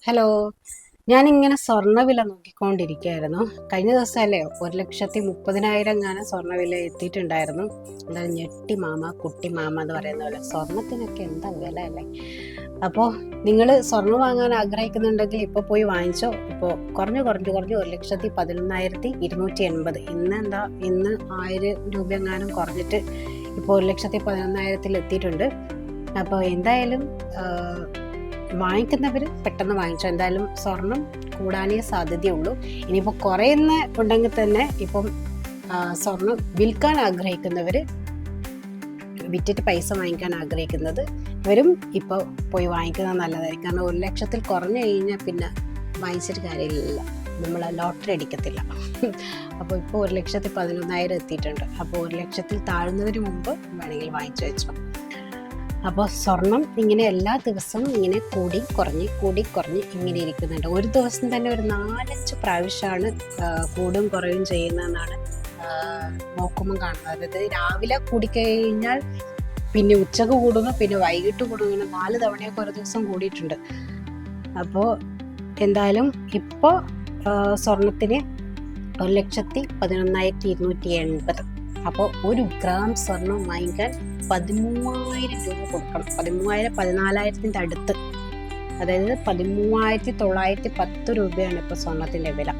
Hello. ഞാനിങ്ങനെ സ്വർണ്ണവില നോക്കിക്കൊണ്ടിരിക്കുകയായിരുന്നു. കഴിഞ്ഞ ദിവസമല്ലേ 1,30,30,000 ഞാൻ സ്വർണ്ണവില എത്തിയിട്ടുണ്ടായിരുന്നു. എന്തായാലും ഞെട്ടി മാമ കുട്ടി മാമ എന്ന് പറയുന്ന പോലെ സ്വർണത്തിനൊക്കെ എന്താ വില അല്ലേ. അപ്പോൾ നിങ്ങൾ സ്വർണ്ണം വാങ്ങാൻ ആഗ്രഹിക്കുന്നുണ്ടെങ്കിൽ ഇപ്പോൾ പോയി വാങ്ങിച്ചോ. ഇപ്പോൾ കുറഞ്ഞു 1,11,280. ഇന്ന് 1000 രൂപ എങ്ങാനും കുറഞ്ഞിട്ട് ഇപ്പോൾ 1,11,000 എത്തിയിട്ടുണ്ട്. അപ്പോൾ എന്തായാലും വാങ്ങിക്കുന്നവർ പെട്ടെന്ന് വാങ്ങിച്ചോ. എന്തായാലും സ്വർണം കൂടാനേ സാധ്യതയുള്ളൂ. ഇനിയിപ്പോൾ കുറയുന്ന ഉണ്ടെങ്കിൽ തന്നെ ഇപ്പം സ്വർണം വിൽക്കാൻ ആഗ്രഹിക്കുന്നവർ, വിറ്റിട്ട് പൈസ വാങ്ങിക്കാൻ ആഗ്രഹിക്കുന്നത് ഇവരും ഇപ്പോൾ പോയി വാങ്ങിക്കുന്നത് നല്ലതായിരിക്കും. കാരണം 1,00,000 കുറഞ്ഞു കഴിഞ്ഞാൽ പിന്നെ വാങ്ങിച്ചിട്ട് കാര്യമില്ല, നമ്മൾ ലോട്ടറി അടിക്കത്തില്ല. അപ്പോൾ ഇപ്പോൾ 1,11,000 എത്തിയിട്ടുണ്ട്. അപ്പോൾ 1,00,000 താഴുന്നതിന് മുമ്പ് വേണമെങ്കിൽ വാങ്ങിച്ചു വെച്ചോ. അപ്പോൾ സ്വർണം ഇങ്ങനെ എല്ലാ ദിവസവും ഇങ്ങനെ കൂടി കുറഞ്ഞ് ഇങ്ങനെ ഇരിക്കുന്നുണ്ട്. ഒരു ദിവസം തന്നെ ഒരു 4-5 പ്രാവശ്യമാണ് കൂടും കുറയും ചെയ്യുന്നതെന്നാണ് നോക്കുമ്പോൾ കാണുന്നത്. അതായത് രാവിലെ കൂടിക്കഴിഞ്ഞാൽ പിന്നെ ഉച്ചക്ക് കൂടുന്നു, പിന്നെ വൈകിട്ട് കൂടുന്നു, ഇങ്ങനെ 4 തവണയൊക്കെ ഒരു ദിവസം കൂടിയിട്ടുണ്ട്. അപ്പോൾ എന്തായാലും ഇപ്പോൾ സ്വർണത്തിന് 1,11,280. അപ്പോൾ 1 ഗ്രാം സ്വർണം വാങ്ങിക്കാൻ 13,000 രൂപ കൊടുക്കണം. 13,000 14,000 അടുത്ത്, അതായത് 13,910 രൂപയാണ് ഇപ്പോൾ സ്വർണത്തിൻ്റെ വില.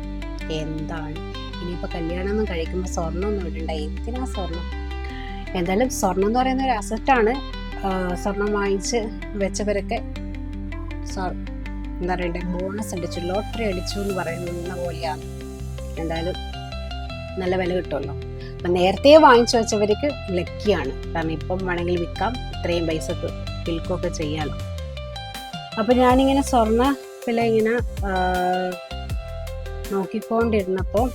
എന്താണ് ഇനിയിപ്പോൾ കല്യാണം കഴിക്കുമ്പോൾ സ്വർണ്ണമൊന്നും ഇടണ്ട, എന്തിനാ സ്വർണം? എന്തായാലും സ്വർണം എന്ന് പറയുന്ന ഒരു അസറ്റാണ്. സ്വർണം വാങ്ങിച്ച് വെച്ചവരൊക്കെ എന്താ പറയണ്ടേ, ബോണസ് അടിച്ചു, ലോട്ടറി അടിച്ചു എന്ന് പറയുന്ന പോലെയാണ്. എന്തായാലും നല്ല വില കിട്ടുമല്ലോ. അപ്പം നേരത്തെ വാങ്ങിച്ചു വെച്ചവർക്ക് ലക്കിയാണ്. കാരണം ഇപ്പം വേണമെങ്കിൽ വിൽക്കാം, ഇത്രയും പൈസക്ക് വിൽക്കുകയൊക്കെ ചെയ്യാമല്ലോ. അപ്പം ഞാനിങ്ങനെ സ്വർണ്ണ വില ഇങ്ങനെ നോക്കിക്കൊണ്ടിരുന്നപ്പോൾ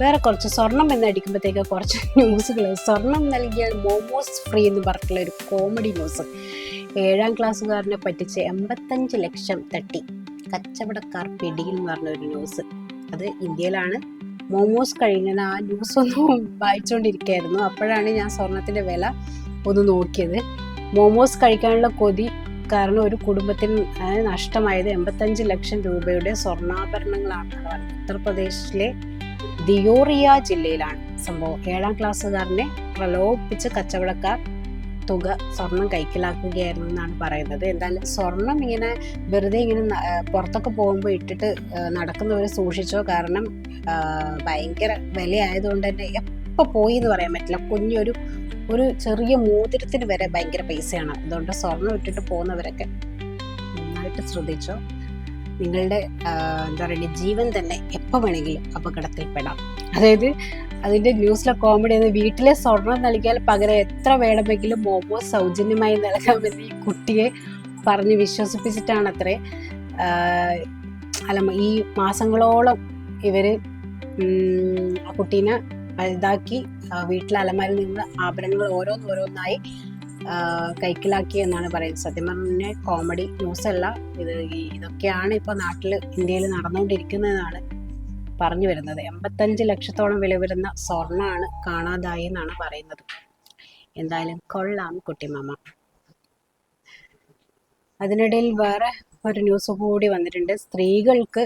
വേറെ കുറച്ച് സ്വർണം എന്നടിക്കുമ്പോഴത്തേക്ക് കുറച്ച് ന്യൂസുകൾ. സ്വർണം നൽകിയാൽ മോമോസ് ഫ്രീ എന്ന് പറഞ്ഞിട്ടുള്ള ഒരു കോമഡി ന്യൂസ്. 7ാം ക്ലാസ്സുകാരനെ പറ്റിച്ച് 85 ലക്ഷം തട്ടി കച്ചവടക്കാർ പിടിയിൽ എന്ന് പറഞ്ഞൊരു ന്യൂസ്. അത് ഇന്ത്യയിലാണ്. മോമോസ് കഴിഞ്ഞാൽ ആ ന്യൂസ് ഒന്ന് വായിച്ചുകൊണ്ടിരിക്കുകയായിരുന്നു. അപ്പോഴാണ് ഞാൻ സ്വർണത്തിൻ്റെ വില ഒന്ന് നോക്കിയത്. മോമോസ് കഴിക്കാനുള്ള കൊതി കാരണം ഒരു കുടുംബത്തിന് നഷ്ടമായത് 85 ലക്ഷം രൂപയുടെ സ്വർണ്ണാഭരണങ്ങളാണെന്ന് പറയുന്നത്. ഉത്തർപ്രദേശിലെ ദിയോറിയ ജില്ലയിലാണ് സംഭവം. 7ാം ക്ലാസ്സുകാരനെ പ്രലോഭിപ്പിച്ച് കച്ചവടക്കാർ തുക സ്വർണം കൈക്കലാക്കുകയായിരുന്നു എന്നാണ് പറയുന്നത്. എന്തായാലും സ്വർണം ഇങ്ങനെ വെറുതെ ഇങ്ങനെ പുറത്തൊക്കെ പോകുമ്പോൾ ഇട്ടിട്ട് നടക്കുന്നവരെ സൂക്ഷിച്ചോ. കാരണം ഭയങ്കര വിലയായതുകൊണ്ട് തന്നെ എപ്പോൾ പോയി എന്ന് പറയാൻ പറ്റില്ല. ഒരു ചെറിയ മോതിരത്തിന് വരെ ഭയങ്കര പൈസയാണ്. അതുകൊണ്ട് സ്വർണം ഇട്ടിട്ട് പോകുന്നവരൊക്കെ നന്നായിട്ട് ശ്രദ്ധിച്ചോ. നിങ്ങളുടെ എന്താ പറയുക, ജീവൻ തന്നെ എപ്പോൾ വേണമെങ്കിലും അപകടത്തിൽപ്പെടാം. അതായത് അതിൻ്റെ ന്യൂസിലെ കോമഡി ആണ്, വീട്ടിലെ സ്വർണം നൽകിയാൽ പകരം എത്ര വേണമെങ്കിലും മോമോസ് സൗജന്യമായി നൽകാമെന്ന് ഈ കുട്ടിയെ പറഞ്ഞ് വിശ്വസിപ്പിച്ചിട്ടാണ് അത്രേ ഈ മാസങ്ങളോളം ഇവർ ആ കുട്ടീനെ വലുതാക്കി വീട്ടിലെ അലമാരിൽ നിന്ന് ആഭരണങ്ങൾ ഓരോന്നായി കൈക്കലാക്കി എന്നാണ് പറയുന്നത്. സത്യം പറഞ്ഞാൽ കോമഡി ന്യൂസ് അല്ല ഇതൊക്കെയാണ് ഇപ്പോൾ ഇന്ത്യയിൽ നടന്നുകൊണ്ടിരിക്കുന്നതെന്നാണ് പറഞ്ഞു വരുന്നത്. 85 ലക്ഷത്തോളം വില വരുന്ന സ്വർണ്ണമാണ് കാണാതായി എന്നാണ് പറയുന്നത്. എന്തായാലും കൊള്ളാം കുട്ടിമാമ. അതിനിടയിൽ വേറെ ഒരു ന്യൂസ് കൂടി വന്നിട്ടുണ്ട്. സ്ത്രീകൾക്ക്,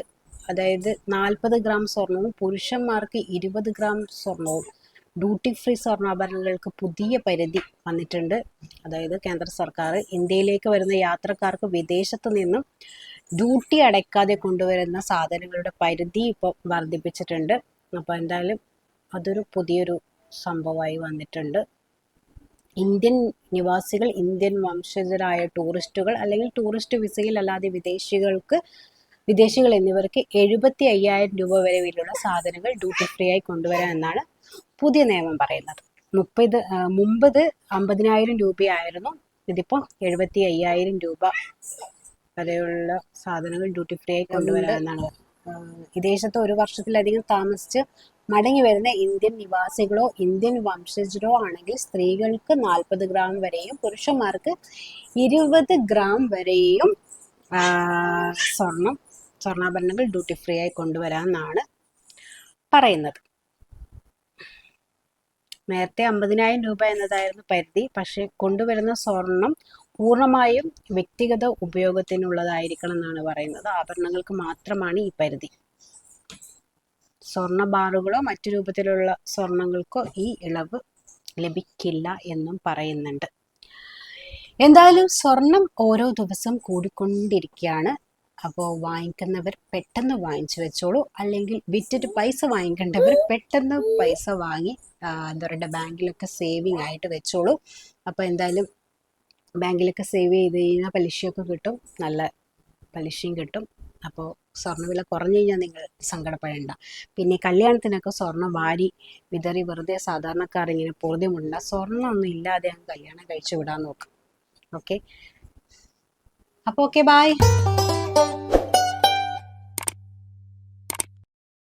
അതായത് 40 ഗ്രാം സ്വർണവും പുരുഷന്മാർക്ക് 20 ഗ്രാം സ്വർണവും ഡ്യൂട്ടി ഫ്രീ സ്വർണ്ണാഭരണങ്ങൾക്ക് പുതിയ പരിധി വന്നിട്ടുണ്ട്. അതായത് കേന്ദ്ര സർക്കാർ ഇന്ത്യയിലേക്ക് വരുന്ന യാത്രക്കാർക്ക് വിദേശത്ത് നിന്നും ഡ്യൂട്ടി അടയ്ക്കാതെ കൊണ്ടുവരുന്ന സാധനങ്ങളുടെ പരിധി ഇപ്പോൾ വർദ്ധിപ്പിച്ചിട്ടുണ്ട്. അപ്പോൾ എന്തായാലും അതൊരു പുതിയൊരു സംഭവമായി വന്നിട്ടുണ്ട്. ഇന്ത്യൻ നിവാസികൾ, ഇന്ത്യൻ വംശജരായ ടൂറിസ്റ്റുകൾ അല്ലെങ്കിൽ ടൂറിസ്റ്റ് വിസയിൽ അല്ലാതെ വിദേശികൾ എന്നിവർക്ക് 75,000 രൂപ വരെ വിലയുള്ള സാധനങ്ങൾ ഡ്യൂട്ടി ഫ്രീ ആയി കൊണ്ടുവരാം എന്നാണ് പുതിയ നിയമം പറയുന്നത്. മുമ്പ് 50,000 രൂപയായിരുന്നു. ഇതിപ്പോൾ 75,000 രൂപ വരെയുള്ള സാധനങ്ങൾ ഡ്യൂട്ടി ഫ്രീ ആയി കൊണ്ടുവരാമെന്നാണ്. വിദേശത്ത് 1 വർഷത്തിലധികം താമസിച്ച് മടങ്ങി വരുന്ന ഇന്ത്യൻ നിവാസികളോ ഇന്ത്യൻ വംശജരോ ആണെങ്കിൽ സ്ത്രീകൾക്ക് 40 ഗ്രാം വരെയും പുരുഷന്മാർക്ക് 20 ഗ്രാം വരെയും സ്വർണ്ണാഭരണങ്ങൾ ഡ്യൂട്ടി ഫ്രീ ആയി കൊണ്ടുവരാമെന്നാണ് പറയുന്നത്. നേരത്തെ 50,000 രൂപ എന്നതായിരുന്നു പരിധി. പക്ഷെ കൊണ്ടുവരുന്ന സ്വർണം പൂർണ്ണമായും വ്യക്തിഗത ഉപയോഗത്തിനുള്ളതായിരിക്കണം എന്നാണ് പറയുന്നത്. ആഭരണങ്ങൾക്ക് മാത്രമാണ് ഈ പരിധി. സ്വർണ്ണ ബാറുകളോ മറ്റു രൂപത്തിലുള്ള സ്വർണങ്ങൾക്കോ ഈ ഇളവ് ലഭിക്കില്ല എന്നും പറയുന്നുണ്ട്. എന്തായാലും സ്വർണം ഓരോ ദിവസം കൂടിക്കൊണ്ടിരിക്കുകയാണ്. അപ്പോൾ വാങ്ങിക്കുന്നവർ പെട്ടെന്ന് വാങ്ങിച്ചു വെച്ചോളൂ, അല്ലെങ്കിൽ വിറ്റിട്ട് പൈസ വാങ്ങിക്കേണ്ടവർ പെട്ടെന്ന് പൈസ വാങ്ങി എന്താ പറയുക ബാങ്കിലൊക്കെ സേവിങ് ആയിട്ട് വെച്ചോളൂ. അപ്പോൾ എന്തായാലും ബാങ്കിലൊക്കെ സേവ് ചെയ്ത് കഴിഞ്ഞാൽ പലിശയൊക്കെ കിട്ടും, നല്ല പലിശയും കിട്ടും. അപ്പോൾ സ്വർണ്ണവില കുറഞ്ഞു കഴിഞ്ഞാൽ നിങ്ങൾ സങ്കടപ്പെടേണ്ട. പിന്നെ കല്യാണത്തിനൊക്കെ സ്വർണ്ണം വാരി വിതറി വെറുതെ സാധാരണക്കാർ ഇങ്ങനെ പൊറുതിമുണ്ട, സ്വർണ്ണം ഒന്നും ഇല്ലാതെ അങ്ങ് കല്യാണം കഴിച്ചു വിടാൻ നോക്കും. ഓക്കെ, അപ്പോൾ ഓക്കെ, ബൈ.